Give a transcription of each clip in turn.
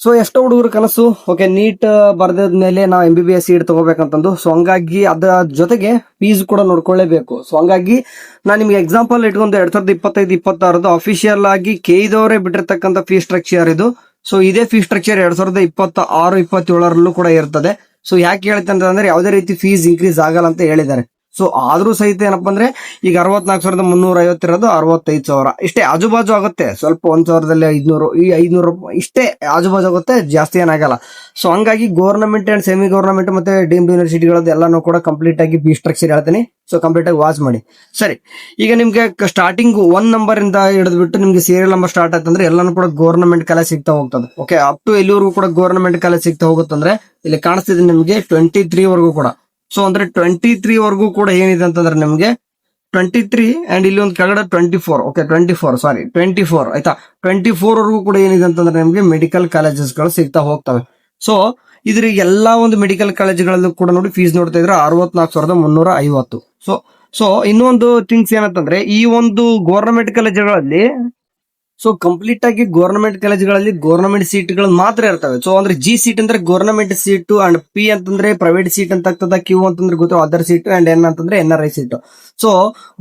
So ಎಷ್ಟೋ ಹುಡುಗರು ಕನಸು ಓಕೆ ನೀಟ್ ಬರ್ದಾದ್ಮೇಲೆ ನಾವು MBBS ಸೀಟ್ ತಗೋಬೇಕಂತಂದು. ಸೊ ಹಂಗಾಗಿ ಅದ್ರ ಜೊತೆಗೆ ಫೀಸ್ ಕೂಡ ನೋಡ್ಕೊಳ್ಳೇಬೇಕು. ಸೊ ಹಂಗಾಗಿ ನಾನು ನಿಮ್ಗೆ ಎಕ್ಸಾಂಪಲ್ ಇಟ್ಕೊಂಡು 2025-26 ಅಫಿಷಿಯಲ್ ಆಗಿ KE ಬಿಟ್ಟಿರ್ತಕ್ಕಂಥ ಫೀಸ್ ಸ್ಟ್ರಕ್ಚರ್ ಇದು. ಸೊ ಇದೇ ಫೀಸ್ ಸ್ಟ್ರಕ್ಚರ್ 2026-27 ಕೂಡ ಇರ್ತದೆ. ಸೊ ಯಾಕೆ ಹೇಳ್ತಂದ್ರೆ ಅಂದ್ರೆ ಯಾವುದೇ ರೀತಿ ಫೀಸ್ ಇನ್ಕ್ರೀಸ್ ಆಗಲ್ಲ ಅಂತ ಹೇಳಿದ್ದಾರೆ. ಸೊ ಆದ್ರೂ ಸಹಿತ ಏನಪ್ಪಾ ಅಂದ್ರೆ ಈಗ 64,350 ಇರೋದು 65,000 ಇಷ್ಟೇ ಆಜುಬಾಜು ಆಗುತ್ತೆ. ಸ್ವಲ್ಪ 1,000ದಲ್ಲಿ 500 ಈ 500 ಇಷ್ಟೇ ಆಜುಬಾಜು ಆಗುತ್ತೆ, ಜಾಸ್ತಿ ಏನಾಗಲ್ಲ. ಸೊ ಹಂಗಾಗಿ ಗವರ್ನಮೆಂಟ್ ಅಂಡ್ ಸೆಮಿ ಗವರ್ನಮೆಂಟ್ ಮತ್ತೆ ಡೀಮ್ಡ್ ಯೂನಿವರ್ಸಿಟಿಗಳದ್ದು ಎಲ್ಲಾನು ಕೂಡ ಕಂಪ್ಲೀಟ್ ಆಗಿ ಫೀಸ್ ಸ್ಟ್ರಕ್ಚರ್ ಹೇಳ್ತೀನಿ. ಸೊ ಕಂಪ್ಲೀಟ್ ಆಗಿ ವಾಚ್ ಮಾಡಿ. ಸರಿ, ಈಗ ನಿಮ್ಗೆ ಸ್ಟಾರ್ಟಿಂಗ್ 1 ನಂಬರ್ ಇಂದ ಹಿಡಿದ್ಬಿಟ್ಟು ನಿಮ್ಗೆ ಸೀರಿಯಲ್ ನಂಬರ್ ಸ್ಟಾರ್ಟ್ ಆಯ್ತಂದ್ರೆ ಎಲ್ಲಾನು ಕೂಡ ಗವರ್ನಮೆಂಟ್ ಕಾಲೇಜ್ ಸಿಗ್ತಾ ಹೋಗ್ತದೆ. ಓಕೆ, ಅಪ್ ಟು ಎಲ್ಲಿವರೆಗೂ ಕೂಡ ಗವರ್ನಮೆಂಟ್ ಕಾಲೇಜ್ ಸಿಗ್ತಾ ಹೋಗುತ್ತಂದ್ರೆ ಇಲ್ಲಿ ಕಾಣಿಸ್ತಿದೆ ನಿಮ್ಗೆ 23 ವರೆಗೂ ಕೂಡ. ಸೊ ಅಂದ್ರೆ 23 ವರೆಗೂ ಕೂಡ ಏನಿದೆ ಅಂತಂದ್ರೆ ನಿಮ್ಗೆ 23 ಅಂಡ್ ಇಲ್ಲಿ ಒಂದು ಕೆಳಗಡೆ 24. ಓಕೆ 24 ಆಯ್ತಾ. 24 ವರೆಗೂ ಕೂಡ ಏನಿದೆ ಅಂತಂದ್ರೆ ನಿಮ್ಗೆ ಮೆಡಿಕಲ್ ಕಾಲೇಜಸ್ ಗಳು ಸಿಗ್ತಾ ಹೋಗ್ತವೆ. ಸೊ ಇದ್ರ ಎಲ್ಲಾ ಒಂದು ಮೆಡಿಕಲ್ ಕಾಲೇಜ್ಗಳಲ್ಲೂ ಕೂಡ ನೋಡಿ ಫೀಸ್ ನೋಡ್ತಾ ಇದ್ರೆ 64,350. ಸೊ ಇನ್ನೊಂದು ಥಿಂಗ್ಸ್ ಏನಂತಂದ್ರೆ ಈ ಒಂದು ಗವರ್ನಮೆಂಟ್ ಕಾಲೇಜುಗಳಲ್ಲಿ ಸೊ ಕಂಪ್ಲೀಟ್ ಆಗಿ ಗವರ್ನಮೆಂಟ್ ಕಾಲೇಜ್ಗಳಲ್ಲಿ ಗವರ್ನಮೆಂಟ್ ಸೀಟ್ಗಳು ಮಾತ್ರ ಇರ್ತವೆ. ಸೊ ಅಂದ್ರೆ G ಸೀಟ್ ಅಂದ್ರೆ ಗವರ್ನಮೆಂಟ್ ಸೀಟ್ ಅಂಡ್ P ಅಂತಂದ್ರೆ ಪ್ರೈವೇಟ್ ಸೀಟ್ ಅಂತ ಆಗ್ತದ, Q ಅಂತಂದ್ರೆ ಗೊತ್ತು ಅದರ್ ಸೀಟ್ ಅಂಡ್ N ಅಂತಂದ್ರೆ NRI ಸೀಟ್. ಸೊ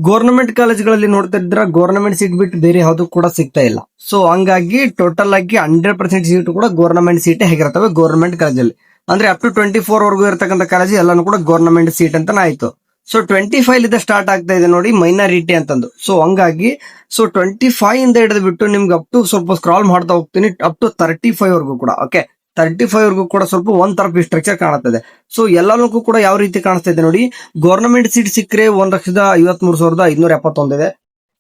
ಗವರ್ನಮೆಂಟ್ ಕಾಲೇಜ್ಗಳಲ್ಲಿ ನೋಡ್ತಾ ಇದ್ರ ಗವರ್ನಮೆಂಟ್ ಸೀಟ್ ಬಿಟ್ಟು ಬೇರೆ ಯಾವ್ದು ಕೂಡ ಸಿಗ್ತಾ ಇಲ್ಲ. ಸೊ ಹಂಗಾಗಿ ಟೋಟಲ್ ಆಗಿ 100% ಸೀಟ್ ಕೂಡ ಗವರ್ನಮೆಂಟ್ ಸೀಟ್ ಹೇಗಿರ್ತವೆ ಗವರ್ನಮೆಂಟ್ ಕಾಲೇಜಲ್ಲಿ. ಅಂದ್ರೆ ಅಪ್ ಟು 24 ವರೆಗೂ ಇರತಕ್ಕಂಥ ಕಾಲೇಜ್ ಎಲ್ಲಾನು ಕೂಡ ಗವರ್ನಮೆಂಟ್ ಸೀಟ್ ಅಂತ ಆಯ್ತು. ಸೊ 25 ಇಂದ ಸ್ಟಾರ್ಟ್ ಆಗ್ತಾ ಇದೆ ನೋಡಿ ಮೈನಾರಿಟಿ ಅಂತಂದು. ಸೊ ಹಂಗಾಗಿ 25 ಇಂದ ಹಿಡಿದು ಬಿಟ್ಟು ನಿಮ್ಗೆ ಅಪ್ ಟು ಸ್ವಲ್ಪ ಸ್ಕ್ರಾಲ್ ಮಾಡ್ತಾ ಹೋಗ್ತೀನಿ ಅಪ್ ಟು 35 ವರೆಗೂ ಕೂಡ. ಓಕೆ 35 ವರೆಗೂ ಕೂಡ ಸ್ವಲ್ಪ ಒಂದ್ ತರ ಫೀಸ್ ಸ್ಟ್ರಕ್ಚರ್ ಕಾಣುತ್ತದೆ. ಸೊ ಎಲ್ಲರಿಗೂ ಕೂಡ ಯಾವ ರೀತಿ ಕಾಣಿಸ್ತಾ ಇದೆ ನೋಡಿ, ಗವರ್ನಮೆಂಟ್ ಸೀಟ್ ಸಿಕ್ಕರೆ 1,53,571 ಇದೆ.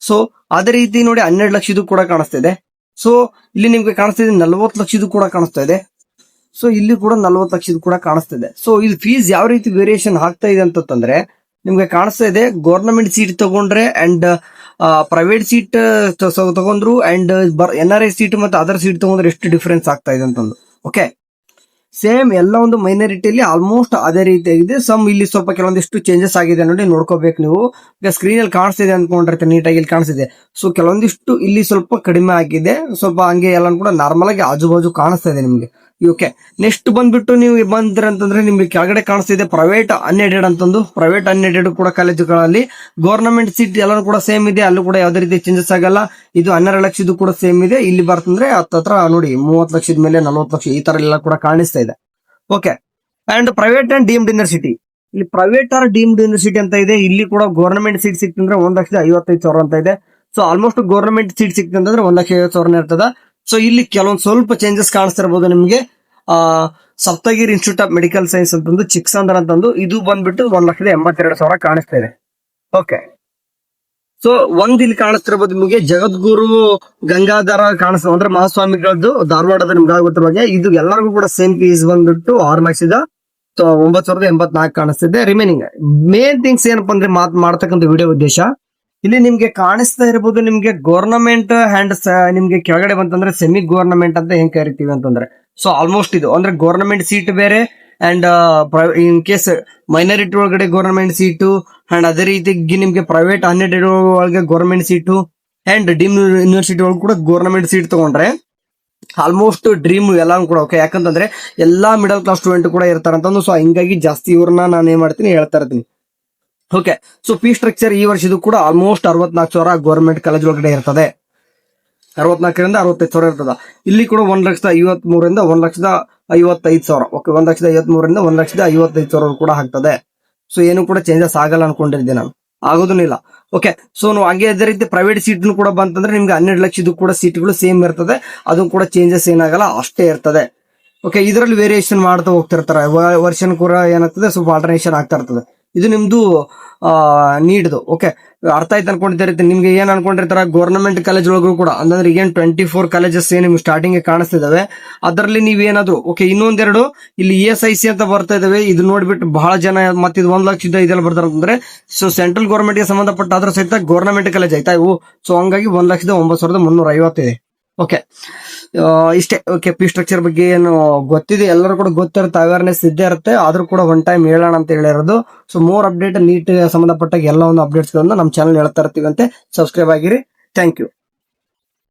ಸೊ ಅದೇ ರೀತಿ ನೋಡಿ 12 ಲಕ್ಷದ್ದು ಕೂಡ ಕಾಣಿಸ್ತಾ ಇದೆ. ಸೊ ಇಲ್ಲಿ ನಿಮ್ಗೆ ಕಾಣಿಸ್ತಾ ಇದೆ 40 ಲಕ್ಷದ್ದು ಕೂಡ ಕಾಣಿಸ್ತಾ ಇದೆ. ಸೊ ಇಲ್ಲಿ ಕೂಡ 40 ಲಕ್ಷದ್ದು ಕೂಡ ಕಾಣಿಸ್ತಾ ಇದೆ. ಸೊ ಇದು ಫೀಸ್ ಯಾವ ರೀತಿ ವೇರಿಯೇಷನ್ ಆಗ್ತಾ ಇದೆ ಅಂತಂದ್ರೆ ನಿಮ್ಗೆ ಕಾಣಿಸ್ತಾ ಇದೆ ಗವರ್ನಮೆಂಟ್ ಸೀಟ್ ತಗೊಂಡ್ರೆ ಅಂಡ್ ಪ್ರೈವೇಟ್ ಸೀಟ್ ತಗೊಂಡ್ರು ಅಂಡ್ NRI ಸೀಟ್ ಮತ್ತೆ ಅದರ್ ಸೀಟ್ ತಗೊಂಡ್ರೆ ಎಷ್ಟು ಡಿಫರೆನ್ಸ್ ಆಗ್ತಾ ಇದೆ ಅಂತಂದು. ಓಕೆ, ಸೇಮ್ ಎಲ್ಲ ಒಂದು ಮೈನಾರಿಟಿಯಲ್ಲಿ ಆಲ್ಮೋಸ್ಟ್ ಅದೇ ರೀತಿಯಾಗಿದೆ. ಸಮ್ ಇಲ್ಲಿ ಸ್ವಲ್ಪ ಕೆಲವೊಂದಿಷ್ಟು ಚೇಂಜಸ್ ಆಗಿದೆ ನೋಡಿ, ನೋಡ್ಕೋಬೇಕು ನೀವು. ಈಗ ಸ್ಕ್ರೀನ್ ಅಲ್ಲಿ ಕಾಣಿಸ್ತಿದೆ ಅನ್ಕೊಂಡಿರ್ತೀವಿ, ನೀಟಾಗಿ ಇಲ್ಲಿ ಕಾಣಿಸ್ತಿದೆ. ಸೊ ಕೆಲವೊಂದಿಷ್ಟು ಇಲ್ಲಿ ಸ್ವಲ್ಪ ಕಡಿಮೆ ಆಗಿದೆ, ಸ್ವಲ್ಪ ಹಂಗೆ ಎಲ್ಲ ಕೂಡ ನಾರ್ಮಲ್ ಆಗಿ ಆಜು ಬಾಜು ಕಾಣಿಸ್ತಾ ಇದೆ ನಿಮ್ಗೆ. ಓಕೆ, ನೆಕ್ಸ್ಟ್ ಬಂದ್ಬಿಟ್ಟು ನೀವು ಬಂದ್ರೆ ಅಂತಂದ್ರೆ ನಿಮ್ಗೆ ಕೆಳಗಡೆ ಕಾಣಿಸ್ತಿದೆ ಪ್ರೈವೇಟ್ ಅನ್ಎಡೆಡ್ ಅಂತಂದು. ಪ್ರೈವೇಟ್ ಅನ್ಎಡೆಡ್ ಕೂಡ ಕಾಲೇಜುಗಳಲ್ಲಿ ಗವರ್ನಮೆಂಟ್ ಸೀಟ್ ಎಲ್ಲಾನು ಕೂಡ ಸೇಮ್ ಇದೆ, ಅಲ್ಲೂ ಕೂಡ ಯಾವುದೇ ರೀತಿ ಚೇಂಜಸ್ ಆಗಲ್ಲ. ಇದು 12 ಲಕ್ಷದ್ದು ಕೂಡ ಸೇಮ್ ಇದೆ. ಇಲ್ಲಿ ಬರ್ತಂದ್ರೆ ಹತ್ರ ನೋಡಿ 30 ಲಕ್ಷದ ಮೇಲೆ 40 ಲಕ್ಷ ಈ ತರ ಎಲ್ಲ ಕೂಡ ಕಾಣಿಸ್ತಾ ಇದೆ. Okay, and private and deemed university, ಇಲ್ಲಿ ಪ್ರೈವೇಟ್ ಆರ್ ಡೀಮ್ಡ್ ಯೂನಿವರ್ಸಿಟಿ ಅಂತ ಇದೆ. ಇಲ್ಲಿ ಕೂಡ ಗವರ್ನಮೆಂಟ್ ಸೀಟ್ ಸಿಕ್ತಂದ್ರೆ 1,55,000 ಅಂತ ಇದೆ. ಸೊ ಆಲ್ಮೋಸ್ಟ್ ಗವರ್ನಮೆಂಟ್ ಸೀಟ್ ಸಿಕ್ತಂದ್ರೆ 1,50,000 ಇರ್ತದ. ಸೊ ಇಲ್ಲಿ ಕೆಲವೊಂದು ಸ್ವಲ್ಪ ಚೇಂಜಸ್ ಕಾಣಿಸ್ತಿರ್ಬೋದು ನಿಮ್ಗೆ. Saptagiri institute of medical science ಅಂತಂದು ಚಿಕ್ಸಂದ್ರ ಅಂತಂದು ಇದು ಬಂದ್ಬಿಟ್ಟು 1,82,000 ಕಾಣಿಸ್ತಾ ಇದೆ. ಓಕೆ, ಸೊ ಇಲ್ಲಿ ಕಾಣಿಸ್ತಿರ್ಬೋದು ನಿಮಗೆ ಜಗದ್ಗುರು ಗಂಗಾಧರ ಕಾಣಿಸ್ತಾ ಅಂದ್ರೆ ಮಹಾಸ್ವಾಮಿಗಳದ್ದು ಧಾರವಾಡದ ನಿಮ್ಗೆ ಗೊತ್ತಿರುವಾಗ ಇದು ಎಲ್ಲರಿಗೂ ಕೂಡ ಸೇಮ್ ಫೀಸ್ ಬಂದ್ಬಿಟ್ಟು 6,09,084 ಕಾಣಿಸ್ತಿದೆ. ರಿಮೈನಿಂಗ್ ಮೇನ್ ಥಿಂಗ್ಸ್ ಏನಪ್ಪಾ ಅಂದ್ರೆ ಮಾಡ್ತಕ್ಕಂಥ ವಿಡಿಯೋ ಉದ್ದೇಶ ಇಲ್ಲಿ ನಿಮ್ಗೆ ಕಾಣಿಸ್ತಾ ಇರಬಹುದು. ನಿಮ್ಗೆ ಗವರ್ನಮೆಂಟ್ ಅಂಡ್ ನಿಮ್ಗೆ ಕೆಳಗಡೆ ಬಂತಂದ್ರೆ ಸೆಮಿ ಗವರ್ನಮೆಂಟ್ ಅಂತ ಹೆಂಗ್ ಕರಿತೀವಿ ಅಂತಂದ್ರೆ ಸೊ ಆಲ್ಮೋಸ್ಟ್ ಇದು ಅಂದ್ರೆ ಗವರ್ನಮೆಂಟ್ ಸೀಟ್ ಬೇರೆ ಅಂಡ್ ಇನ್ ಕೇಸ್ ಮೈನಾರಿಟಿ ಒಳಗಡೆ ಗವರ್ನಮೆಂಟ್ ಸೀಟು ಅಂಡ್ ಅದೇ ರೀತಿ ನಿಮ್ಗೆ ಪ್ರೈವೇಟ್ ಅನ್ಎಡೆಡ್ ಒಳಗೆ government seat and deem university ಒಳಗೆ ಕೂಡ ಗವರ್ನಮೆಂಟ್ ಸೀಟ್ ತಗೊಂಡ್ರೆ ಆಲ್ಮೋಸ್ಟ್ ಡ್ರೀಮ್ ಎಲ್ಲ ಕೂಡ. ಓಕೆ, ಯಾಕಂತಂದ್ರೆ ಎಲ್ಲಾ ಮಿಡಲ್ ಕ್ಲಾಸ್ ಸ್ಟೂಡೆಂಟ್ ಕೂಡ ಇರ್ತಾರಂತಂದು. ಸೊ ಹಿಂಗಾಗಿ ಜಾಸ್ತಿ ಇವ್ರನ್ನ ನಾನು ಏನ್ ಮಾಡ್ತೀನಿ ಹೇಳ್ತಾ ಇರ್ತೀನಿ. ಓಕೆ, ಸೊ ಫೀಸ್ ಸ್ಟ್ರಕ್ಚರ್ ಈ ವರ್ಷದ್ದು ಕೂಡ ಆಲ್ಮೋಸ್ಟ್ 64,000 ಗವರ್ನಮೆಂಟ್ ಕಾಲೇಜ್ ಒಳಗಡೆ ಇರ್ತದೆ. 64,000 65,000 ಇರ್ತದ. ಇಲ್ಲಿ ಕೂಡ 1,53,000 1,55,000. ಓಕೆ, 1,53,000 1,55,000 ಕೂಡ ಆಗ್ತದೆ. ಸೊ ಏನು ಕೂಡ ಚೇಂಜಸ್ ಆಗಲ್ಲ ಅನ್ಕೊಂಡಿದ್ದೆ ನಾನು, ಆಗೋದಿಲ್ಲ. ಓಕೆ, ಸೊ ಹಾಗೆ ಅದೇ ರೀತಿ ಪ್ರೈವೇಟ್ ಸೀಟ್ ಕೂಡ ಬಂತಂದ್ರೆ ನಿಮ್ಗೆ 12 ಲಕ್ಷದ್ದು ಕೂಡ ಸೀಟ್ಗಳು ಸೇಮ್ ಇರ್ತದೆ. ಅದು ಕೂಡ ಚೇಂಜಸ್ ಏನಾಗಲ್ಲ, ಅಷ್ಟೇ ಇರ್ತದೆ. ಓಕೆ, ಇದರಲ್ಲಿ ವೇರಿಯೇಷನ್ ಮಾಡ್ತಾ ಹೋಗ್ತಿರ್ತಾರೆ. ವರ್ಷನ್ ಕೂಡ ಏನಾಗ್ತದೆ ಸ್ವಲ್ಪ ಆಲ್ಟರ್ನೇಷನ್ ಆಗ್ತಾ ಇರ್ತದೆ. ಇದು ನಿಮ್ದು ನೀಡ್ದು. ಓಕೆ, ಅರ್ಥ ಆಯ್ತು ಅನ್ಕೊಂಡಿರ್ತೀರಿ. ನಿಮ್ಗೆ ಏನ್ ಅನ್ಕೊಂಡಿರ್ತಾರ ಗವರ್ನಮೆಂಟ್ ಕಾಲೇಜ್ ಒಳಗೂ ಕೂಡ ಅಂದ್ರೆ ಈಗ 24 ಕಾಲೇಜಸ್ ನಿಮ್ಗೆ ಸ್ಟಾರ್ಟಿಂಗ್ ಕಾಣಿಸ್ತಿದಾವೆ. ಅದರಲ್ಲಿ ನೀವೇನಾದ್ರು ಓಕೆ ಇನ್ನೊಂದೆರಡು ಇಲ್ಲಿ ESIC ಅಂತ ಬರ್ತಾ ಇದಾವೆ. ಇದು ನೋಡ್ಬಿಟ್ಟು ಬಹಳ ಜನ ಮತ್ತೆ ಇದು 1 ಲಕ್ಷ ಇದೆಲ್ಲ ಬರ್ತಾರ ಅಂದ್ರೆ ಸೊ ಸೆಂಟ್ರಲ್ ಗವರ್ನಮೆಂಟ್ ಗೆ ಸಂಬಂಧಪಟ್ಟ ಅದ್ರ ಸಹಿತ ಗವರ್ನಮೆಂಟ್ ಕಾಲೇಜ್ ಆಯ್ತಾ ಇವು. ಸೊ ಹಂಗಾಗಿ 1,09,350 ಇದೆ. ಓಕೆ, ಇಷ್ಟೇ. ಓಕೆ, ಫೀಸ್ ಸ್ಟ್ರಕ್ಚರ್ ಬಗ್ಗೆ ಏನು ಗೊತ್ತಿದೆ ಎಲ್ಲರೂ ಕೂಡ ಗೊತ್ತಿರುತ್ತೆ, ಅವೇರ್ನೆಸ್ ಇದ್ದೇ ಇರುತ್ತೆ. ಆದ್ರೂ ಕೂಡ ಒನ್ ಟೈಮ್ ಹೇಳೋಣ ಅಂತ ಹೇಳಿರೋದು. ಸೊ ಮೋರ್ ಅಪ್ಡೇಟ್ ನೀಟ್ ಸಂಬಂಧಪಟ್ಟ ಎಲ್ಲ ಒಂದು ಅಪ್ಡೇಟ್ಸ್ ಗಳನ್ನ ನಮ್ಮ ಚಾನಲ್ ಹೇಳ್ತಾ ಇರ್ತೀವಿ ಅಂತೆ. ಸಬ್ಸ್ಕ್ರೈಬ್ ಆಗಿರಿ. Thank you.